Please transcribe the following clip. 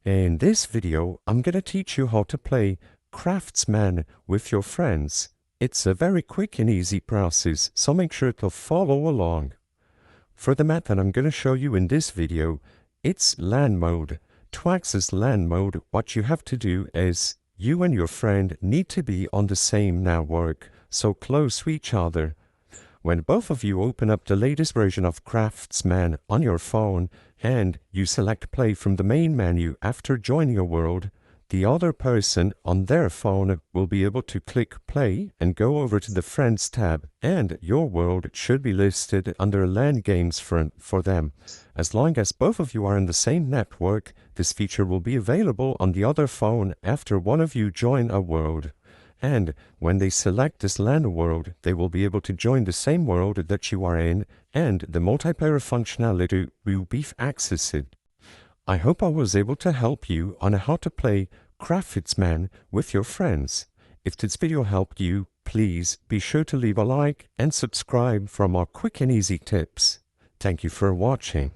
In this video, I'm going to teach you how to play Craftsman with your friends. It's a very quick and easy process, so make sure to follow along. For the map that I'm going to show you in this video, it's LAN mode. To access LAN mode, what you have to do is you and your friend need to be on the same network, so close to each other. When both of you open up the latest version of Craftsman on your phone and you select play from the main menu after joining a world, the other person on their phone will be able to click play and go over to the Friends tab, and your world should be listed under LAN games for them. As long as both of you are in the same network, this feature will be available on the other phone after one of you join a world. And when they select this LAN world, they will be able to join the same world that you are in, and the multiplayer functionality will be accessed. I hope I was able to help you on how to play Craftsman with your friends. If this video helped you, please be sure to leave a like and subscribe for more quick and easy tips. Thank you for watching.